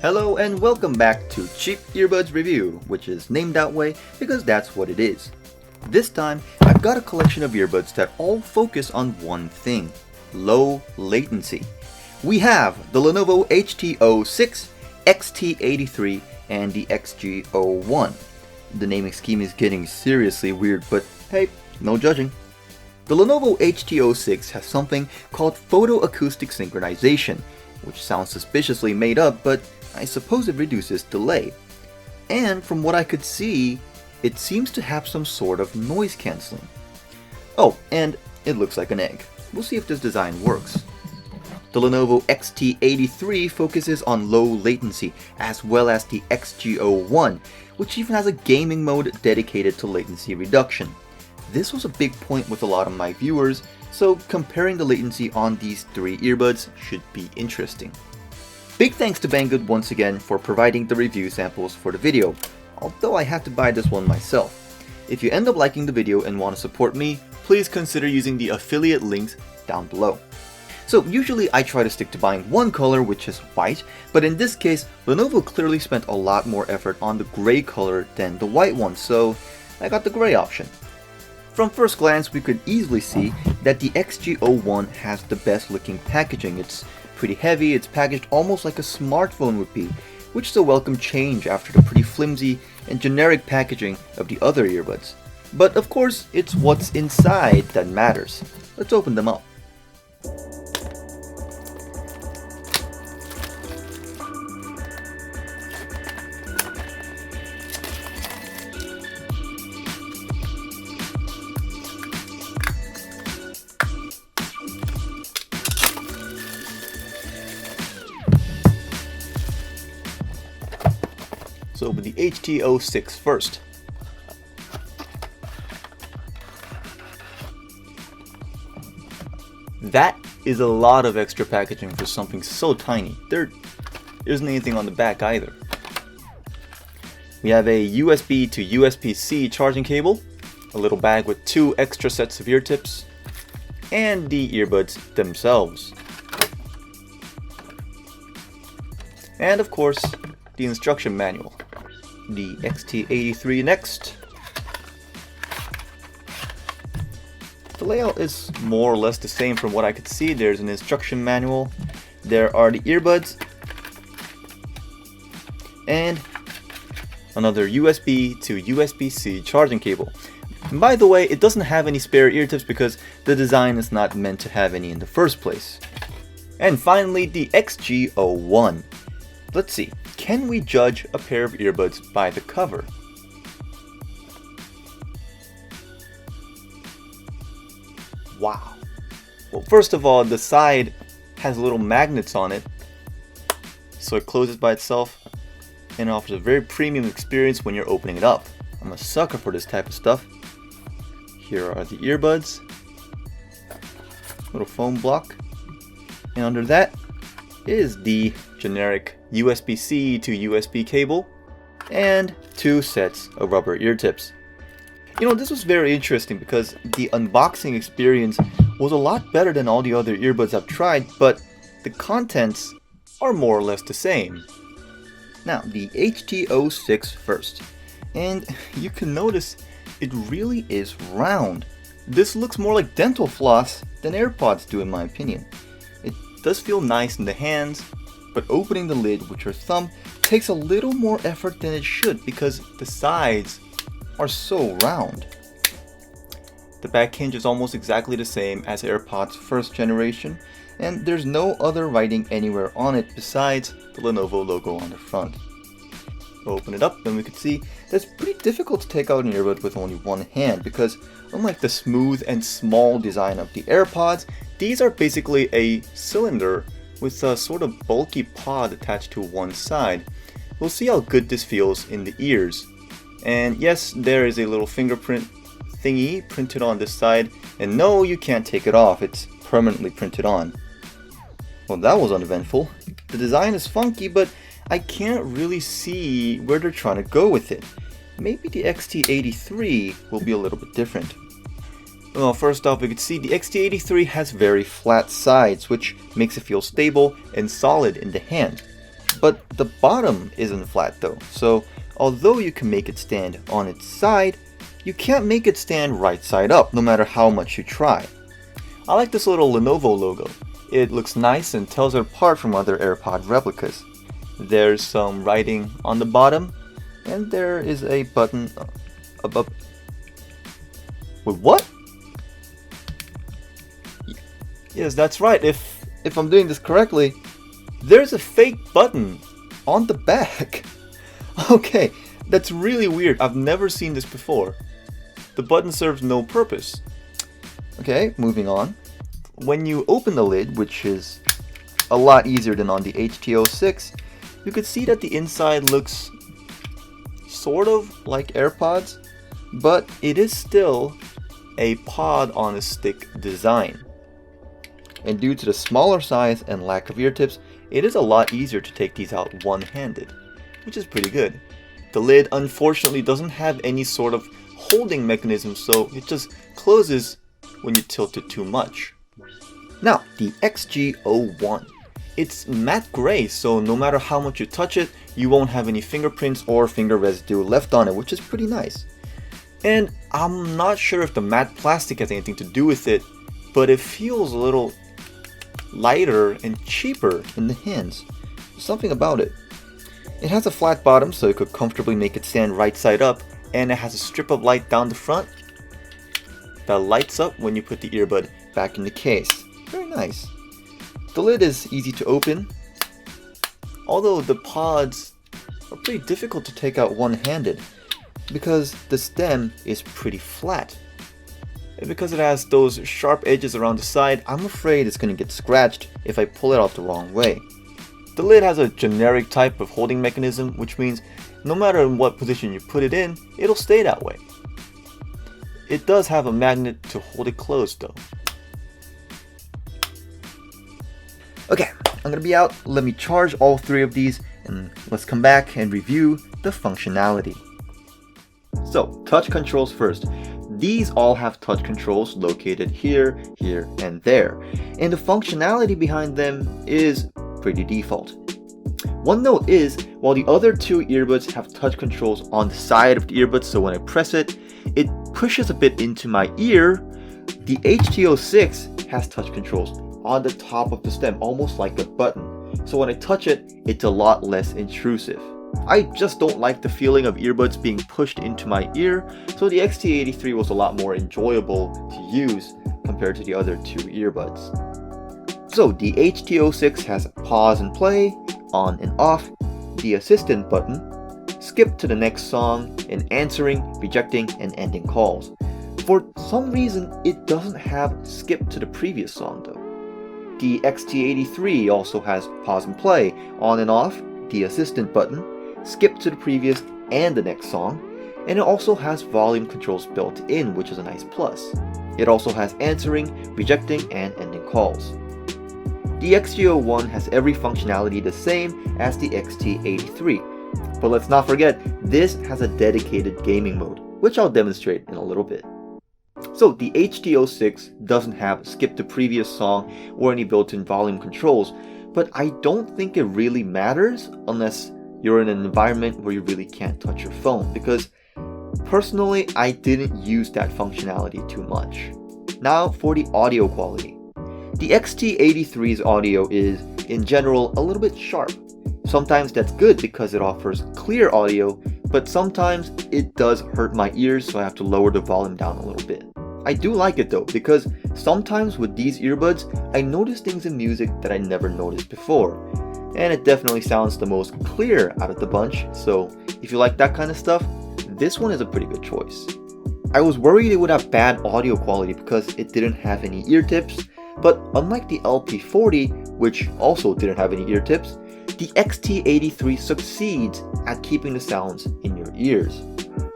Hello and welcome back to Cheap Earbuds Review, which is named that way because that's what it is. This time, I've got a collection of earbuds that all focus on one thing: low latency. We have the Lenovo HT06, XT83, and the XG01. The naming scheme is getting seriously weird, but hey, no judging. The Lenovo HT06 has something called photoacoustic synchronization, which sounds suspiciously made up, but I suppose it reduces delay. And from what I could see, it seems to have some sort of noise cancelling. Oh, and it looks like an egg. We'll see if this design works. The Lenovo XT83 focuses on low latency, as well as the XG01, which even has a gaming mode dedicated to latency reduction. This was a big point with a lot of my viewers, so comparing the latency on these three earbuds should be interesting. Big thanks to Banggood once again for providing the review samples for the video, although I had to buy this one myself. If you end up liking the video and want to support me, please consider using the affiliate links down below. So usually I try to stick to buying one color, which is white, but in this case Lenovo clearly spent a lot more effort on the gray color than the white one, so I got the gray option. From first glance we could easily see that the XG01 has the best looking packaging. It's pretty heavy, it's packaged almost like a smartphone would be, which is a welcome change after the pretty flimsy and generic packaging of the other earbuds. But of course, it's what's inside that matters. Let's open them up. So with the HT06 first. That is a lot of extra packaging for something so tiny. There isn't anything on the back either. We have a USB to USB-C charging cable, a little bag with 2 extra sets of ear tips, and the earbuds themselves. And of course, the instruction manual. The XT83 next. The layout is more or less the same from what I could see. There's an instruction manual, there are the earbuds, and another USB to USB-C charging cable. And by the way, it doesn't have any spare ear tips because the design is not meant to have any in the first place. And finally, the XG01. Let's see, can we judge a pair of earbuds by the cover? Wow. Well, first of all, the side has little magnets on it, so it closes by itself and offers a very premium experience when you're opening it up. I'm a sucker for this type of stuff. Here are the earbuds, little foam block, and under that is the generic USB-C to USB cable and 2 sets of rubber ear tips. You know, this was very interesting because the unboxing experience was a lot better than all the other earbuds I've tried, but the contents are more or less the same. Now, the HT06 first, and you can notice it really is round. This looks more like dental floss than AirPods do in my opinion. It does feel nice in the hands, but opening the lid with your thumb takes a little more effort than it should because the sides are so round. The back hinge is almost exactly the same as AirPods first generation, and there's no other writing anywhere on it besides the Lenovo logo on the front. Open it up and we can see that it's pretty difficult to take out an earbud with only one hand because unlike the smooth and small design of the AirPods, these are basically a cylinder with a sort of bulky pod attached to one side. We'll see how good this feels in the ears. And yes, there is a little fingerprint thingy printed on this side, and no, you can't take it off, it's permanently printed on. Well, that was uneventful. The design is funky, but I can't really see where they're trying to go with it. Maybe the XT83 will be a little bit different. Well, first off, we can see the XT83 has very flat sides, which makes it feel stable and solid in the hand. But the bottom isn't flat though, so although you can make it stand on its side, you can't make it stand right side up no matter how much you try. I like this little Lenovo logo. It looks nice and tells it apart from other AirPod replicas. There's some writing on the bottom, and there is a button above. Wait, what? Yes, that's right. If I'm doing this correctly, there's a fake button on the back. Okay, that's really weird. I've never seen this before. The button serves no purpose. Okay, moving on. When you open the lid, which is a lot easier than on the HT06, you could see that the inside looks sort of like AirPods, but it is still a pod on a stick design. And due to the smaller size and lack of ear tips, it is a lot easier to take these out one-handed, which is pretty good. The lid unfortunately doesn't have any sort of holding mechanism, so it just closes when you tilt it too much. Now, the XG01. It's matte gray, so no matter how much you touch it, you won't have any fingerprints or finger residue left on it, which is pretty nice. And I'm not sure if the matte plastic has anything to do with it, but it feels a little lighter and cheaper in the hands. Something about it. It has a flat bottom, so you could comfortably make it stand right side up, and it has a strip of light down the front that lights up when you put the earbud back in the case. Very nice. The lid is easy to open, although the pods are pretty difficult to take out one-handed because the stem is pretty flat. And because it has those sharp edges around the side, I'm afraid it's going to get scratched if I pull it out the wrong way. The lid has a generic type of holding mechanism, which means no matter in what position you put it in, it'll stay that way. It does have a magnet to hold it closed though. Okay, I'm gonna be out. Let me charge all three of these and let's come back and review the functionality. So, touch controls first. These all have touch controls located here, here, and there. And the functionality behind them is pretty default. One note is, while the other two earbuds have touch controls on the side of the earbud, so when I press it, it pushes a bit into my ear, the HT06 has touch controls on the top of the stem, almost like a button. So when I touch it, it's a lot less intrusive. I just don't like the feeling of earbuds being pushed into my ear, so the XT83 was a lot more enjoyable to use compared to the other two earbuds. So the HT06 has pause and play, on and off, the assistant button, skip to the next song, and answering, rejecting, and ending calls. For some reason, it doesn't have skip to the previous song though. The XT83 also has pause and play, on and off, the assistant button, skip to the previous and the next song, and it also has volume controls built in, which is a nice plus. It also has answering, rejecting, and ending calls. The XG01 has every functionality the same as the XT83, but let's not forget, this has a dedicated gaming mode, which I'll demonstrate in a little bit. So the HT06 doesn't have skip to previous song or any built-in volume controls, but I don't think it really matters unless you're in an environment where you really can't touch your phone, because personally I didn't use that functionality too much. Now for the audio quality. The XT83's audio is, in general, a little bit sharp. Sometimes that's good because it offers clear audio, but sometimes it does hurt my ears, so I have to lower the volume down a little bit. I do like it though, because sometimes with these earbuds, I notice things in music that I never noticed before. And it definitely sounds the most clear out of the bunch, so if you like that kind of stuff, this one is a pretty good choice. I was worried it would have bad audio quality because it didn't have any ear tips, but unlike the LP40, which also didn't have any ear tips, the XT83 succeeds at keeping the sounds in your ears.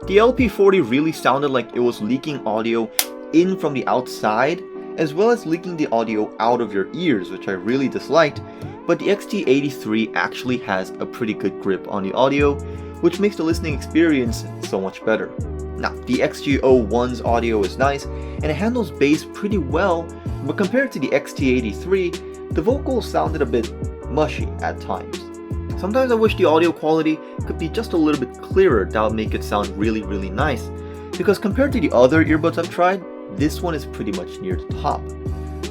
The LP40 really sounded like it was leaking audio in from the outside, as well as leaking the audio out of your ears, which I really disliked, but the XT83 actually has a pretty good grip on the audio, which makes the listening experience so much better. Now, the XG01's audio is nice, and it handles bass pretty well, but compared to the XT83, the vocals sounded a bit mushy at times. Sometimes I wish the audio quality could be just a little bit clearer. That would make it sound really, really nice. Because compared to the other earbuds I've tried, this one is pretty much near the top.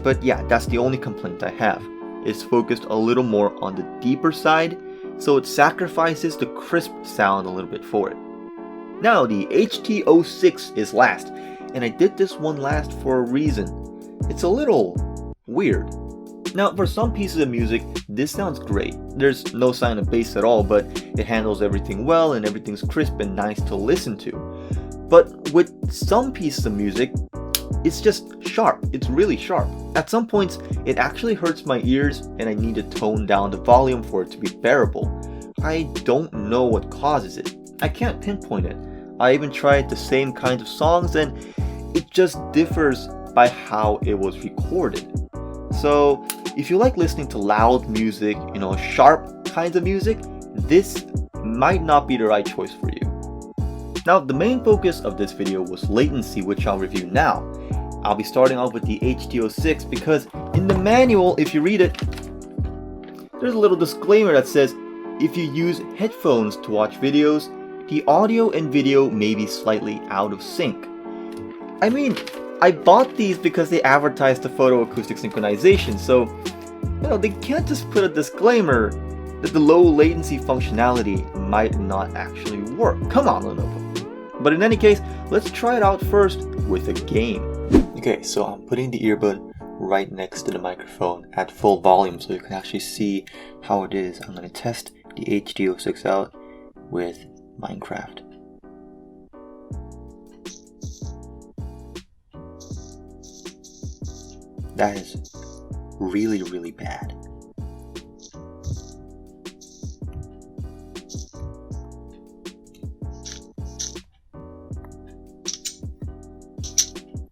But yeah, that's the only complaint I have. It's focused a little more on the deeper side, so it sacrifices the crisp sound a little bit for it. Now the HT06 is last, and I did this one last for a reason. It's a little weird. Now for some pieces of music, this sounds great. There's no sign of bass at all, but it handles everything well and everything's crisp and nice to listen to. But with some pieces of music, it's just sharp. It's really sharp. At some points, it actually hurts my ears and I need to tone down the volume for it to be bearable. I don't know what causes it. I can't pinpoint it. I even tried the same kinds of songs and it just differs by how it was recorded. So if you like listening to loud music, sharp kinds of music, this might not be the right choice for you. Now the main focus of this video was latency, which I'll review now. I'll be starting off with the HT06 because in the manual, if you read it, there's a little disclaimer that says if you use headphones to watch videos, the audio and video may be slightly out of sync. I mean, I bought these because they advertised the photo acoustic synchronization, so they can't just put a disclaimer that the low latency functionality might not actually work. Come on, Lenovo. But in any case, let's try it out first with a game. Okay, so I'm putting the earbud right next to the microphone at full volume so you can actually see how it is. I'm going to test the HT06 out with Minecraft. That is really, really bad.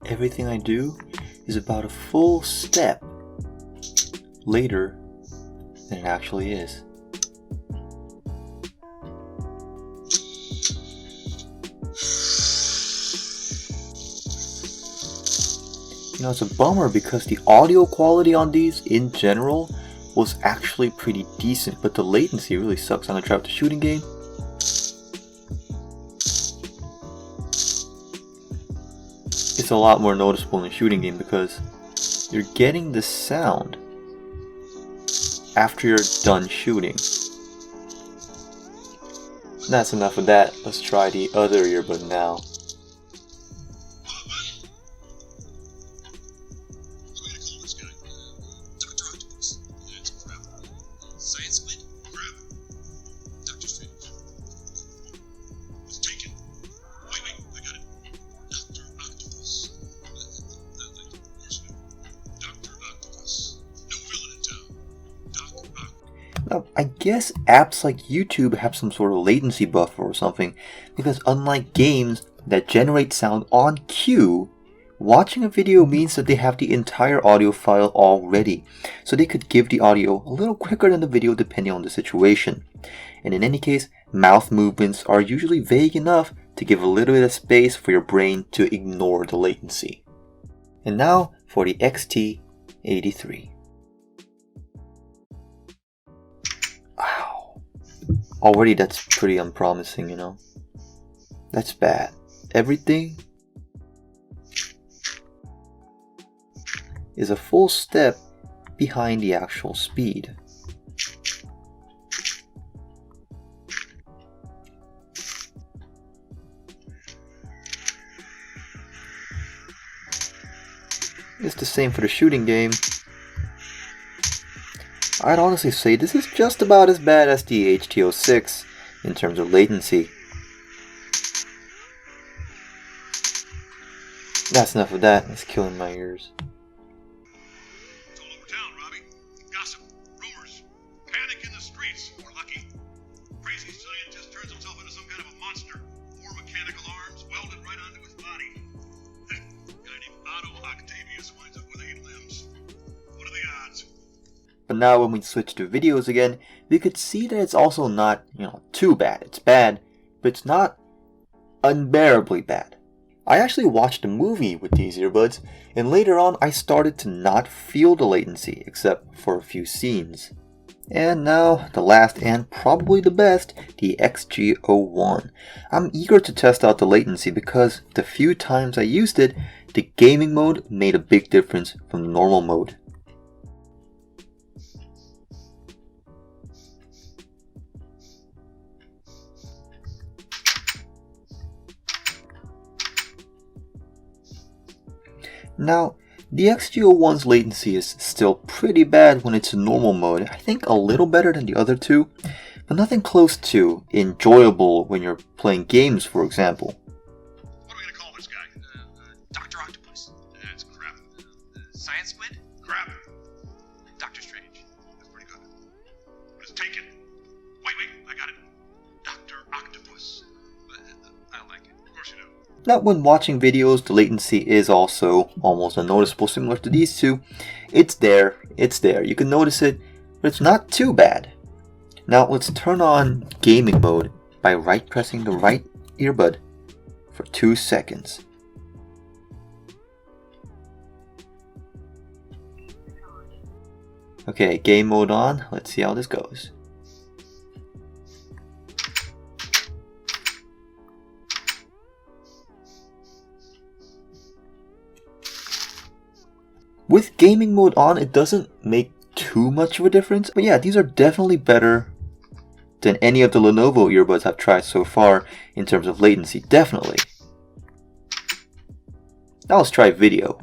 Everything I do is about a full step later than it actually is. It's a bummer because the audio quality on these in general was actually pretty decent, but the latency really sucks. I'm gonna try out the shooting game. It's a lot more noticeable in the shooting game because you're getting the sound after you're done shooting. That's enough of that. Let's try the other earbud now. Now, I guess apps like YouTube have some sort of latency buffer or something, because unlike games that generate sound on cue, watching a video means that they have the entire audio file already, so they could give the audio a little quicker than the video depending on the situation. And in any case, mouth movements are usually vague enough to give a little bit of space for your brain to ignore the latency. And now for the XT83. Wow. Already that's pretty unpromising, That's bad. Everything is a full step behind the actual speed. It's the same for the shooting game. I'd honestly say this is just about as bad as the HT06 in terms of latency. That's enough of that. It's killing my ears. It's all over town, Robbie. Gossip, rumors, panic in the streets. We're lucky. Crazy scientist turns himself into some kind of a monster. 4 mechanical arms welded right onto his body. Guy named Otto Octavius winds up with 8 limbs. What are the odds? But now when we switch to videos again, we could see that it's also not, too bad. It's bad, but it's not unbearably bad. I actually watched a movie with these earbuds, and later on I started to not feel the latency, except for a few scenes. And now, the last and probably the best, the XG01. I'm eager to test out the latency because the few times I used it, the gaming mode made a big difference from the normal mode. Now, the XG01's latency is still pretty bad when it's in normal mode. I think a little better than the other two, but nothing close to enjoyable when you're playing games, for example. What are we gonna call this guy? Dr. Octopus. That's crap. Science Squid? Crap. Doctor Strange. That's pretty good. But it's taken. Wait, I got it. Dr. Octopus. I like it. Of course you do. Now, when watching videos, the latency is also almost unnoticeable, similar to these two. It's there. You can notice it, but it's not too bad. Now, let's turn on gaming mode by right pressing the right earbud for 2 seconds. Okay, game mode on. Let's see how this goes. With gaming mode on, it doesn't make too much of a difference, but yeah, these are definitely better than any of the Lenovo earbuds I've tried so far in terms of latency, definitely. Now let's try video.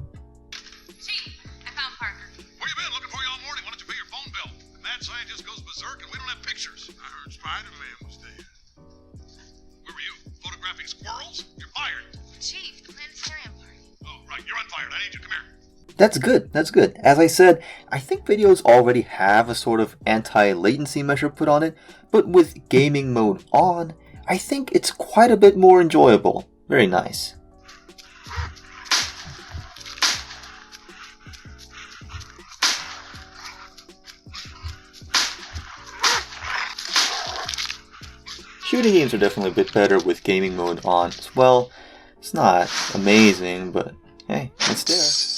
Chief, I found Parker. Where you been? Looking for you all morning. Wanted to pay your phone bill. The mad scientist goes berserk and we don't have pictures. I heard Spider-Man was dead. Where were you? Photographing squirrels? You're fired. Chief, the planetarium party. Oh, right. You're unfired. I need you. Come here. That's good. As I said, I think videos already have a sort of anti-latency measure put on it, but with gaming mode on, I think it's quite a bit more enjoyable. Very nice. Shooting games are definitely a bit better with gaming mode on as well. It's not amazing, but hey, it's there.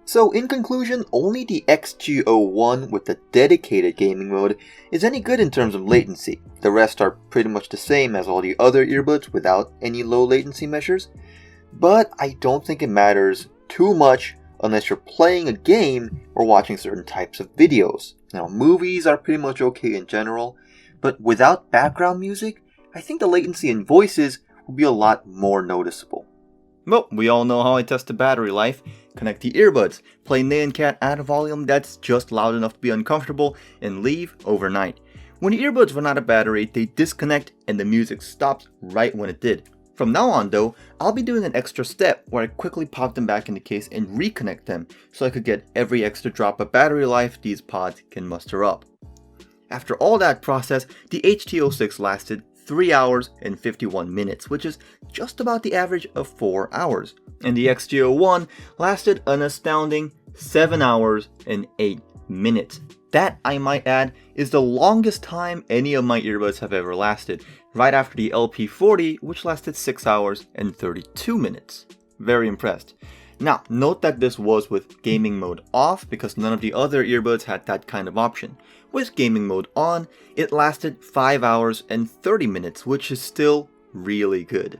So in conclusion, only the XG01 with the dedicated gaming mode is any good in terms of latency. The rest are pretty much the same as all the other earbuds without any low latency measures. But I don't think it matters too much unless you're playing a game or watching certain types of videos. Now, movies are pretty much okay in general, but without background music, I think the latency in voices will be a lot more noticeable. Well, we all know how I test the battery life. Connect the earbuds, play Nyan Cat at a volume that's just loud enough to be uncomfortable, and leave overnight. When the earbuds run out of battery, they disconnect and the music stops right when it did. From now on though, I'll be doing an extra step where I quickly pop them back in the case and reconnect them so I could get every extra drop of battery life these pods can muster up. After all that process, the HT06 lasted 3 hours and 51 minutes, which is just about the average of 4 hours. And the XG01 lasted an astounding 7 hours and 8 minutes. That, I might add, is the longest time any of my earbuds have ever lasted, right after the LP40, which lasted 6 hours and 32 minutes. Very impressed. Now, note that this was with gaming mode off because none of the other earbuds had that kind of option. With gaming mode on, it lasted 5 hours and 30 minutes, which is still really good.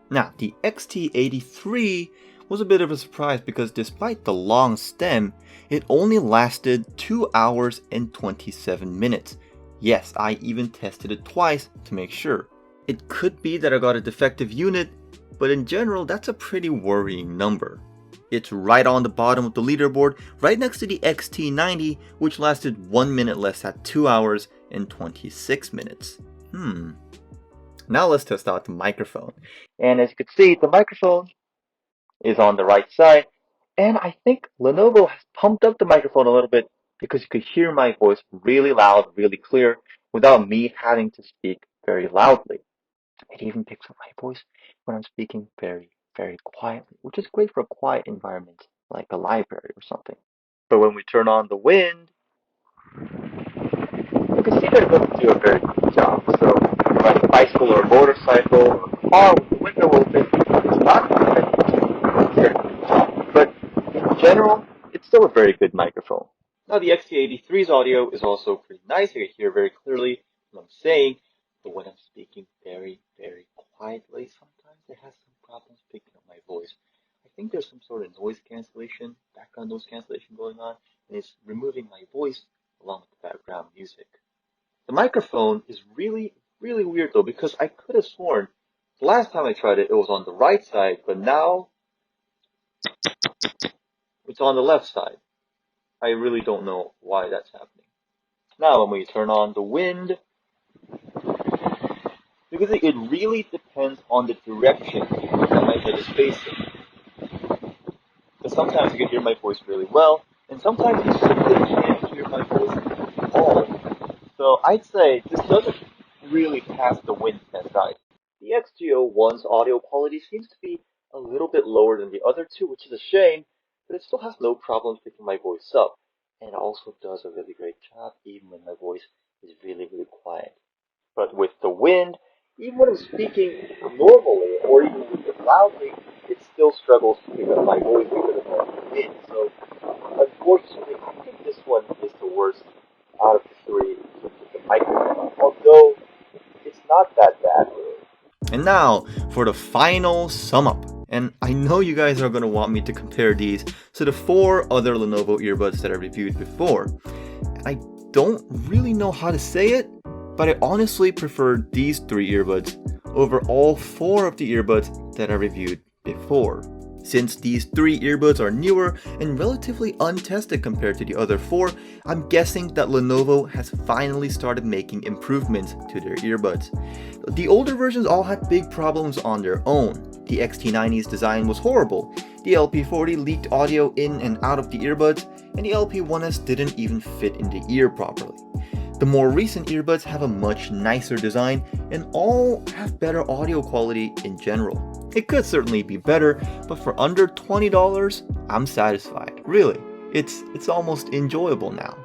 Now, the XT83 was a bit of a surprise because despite the long stem, it only lasted 2 hours and 27 minutes. Yes, I even tested it twice to make sure. It could be that I got a defective unit, but in general, that's a pretty worrying number. It's right on the bottom of the leaderboard, right next to the XT90, which lasted 1 minute less at 2 hours and 26 minutes. Now let's test out the microphone. And as you can see, the microphone is on the right side. And I think Lenovo has pumped up the microphone a little bit because you could hear my voice really loud, really clear, without me having to speak very loudly. It even picks up my voice when I'm speaking very, very quietly, which is great for a quiet environment like a library or something. But when we turn on the wind, you can see that it doesn't do a very good job. So, like a bicycle or a motorcycle or a car with the window open, it's not going to do a very good job. But in general, it's still a very good microphone. Now the XT83's audio is also pretty nice. You can hear very clearly what I'm saying, but when I'm speaking very, very quietly, sometimes it has some problems picking up my voice. I think there's some sort of noise cancellation, background noise cancellation going on, and it's removing my voice along with the background music. The microphone is really, really weird though, because I could have sworn the last time I tried it, it was on the right side, but now it's on the left side. I really don't know why that's happening. Now when we turn on the wind, because it really depends on the direction that my head is facing. Because sometimes you can hear my voice really well, and sometimes you simply can't hear my voice at all. So I'd say this doesn't really pass the wind test either. The XG01's audio quality seems to be a little bit lower than the other two, which is a shame, but it still has no problems picking my voice up. And it also does a really great job even when my voice is really, really quiet. But with the wind, even when I'm speaking normally or even with it loudly, it still struggles to pick up my voice because of all the wind. So unfortunately, I think this one is the worst out of the three in terms of the microphone, although it's not that bad really. And now for the final sum up. And I know you guys are going to want me to compare these to the 4 other Lenovo earbuds that I reviewed before. And I don't really know how to say it, but I honestly prefer these 3 earbuds over all 4 of the earbuds that I reviewed before. Since these 3 earbuds are newer and relatively untested compared to the other 4, I'm guessing that Lenovo has finally started making improvements to their earbuds. The older versions all had big problems on their own. The XT90's design was horrible, the LP40 leaked audio in and out of the earbuds, and the LP1S didn't even fit in the ear properly. The more recent earbuds have a much nicer design and all have better audio quality in general. It could certainly be better, but for under $20, I'm satisfied. Really, it's almost enjoyable now.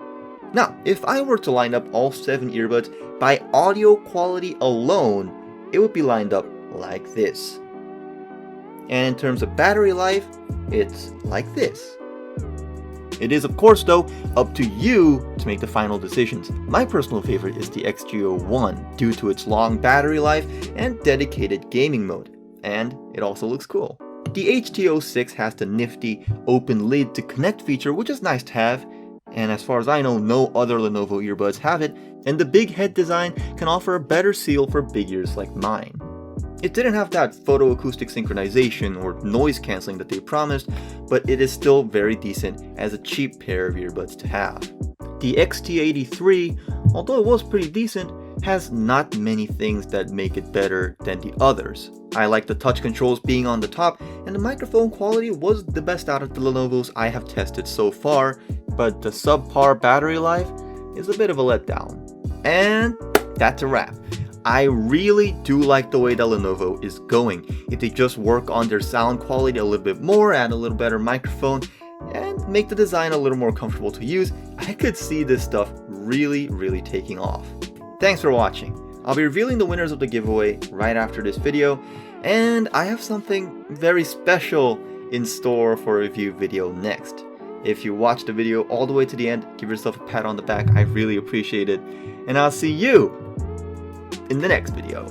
Now, if I were to line up all 7 earbuds by audio quality alone, it would be lined up like this. And in terms of battery life, it's like this. It is, of course, though, up to you to make the final decisions. My personal favorite is the XG01 due to its long battery life and dedicated gaming mode. And it also looks cool. The HT06 has the nifty open lid to connect feature, which is nice to have. And as far as I know, no other Lenovo earbuds have it. And the big head design can offer a better seal for big ears like mine. It didn't have that photoacoustic synchronization or noise cancelling that they promised, but it is still very decent as a cheap pair of earbuds to have. The XT83, although it was pretty decent, has not many things that make it better than the others. I like the touch controls being on the top, and the microphone quality was the best out of the Lenovos I have tested so far, but the subpar battery life is a bit of a letdown. And that's a wrap. I really do like the way that Lenovo is going. If they just work on their sound quality a little bit more, add a little better microphone, and make the design a little more comfortable to use, I could see this stuff really, really taking off. Thanks for watching. I'll be revealing the winners of the giveaway right after this video, and I have something very special in store for a review video next. If you watched the video all the way to the end, give yourself a pat on the back. I really appreciate it, and I'll see you in the next video.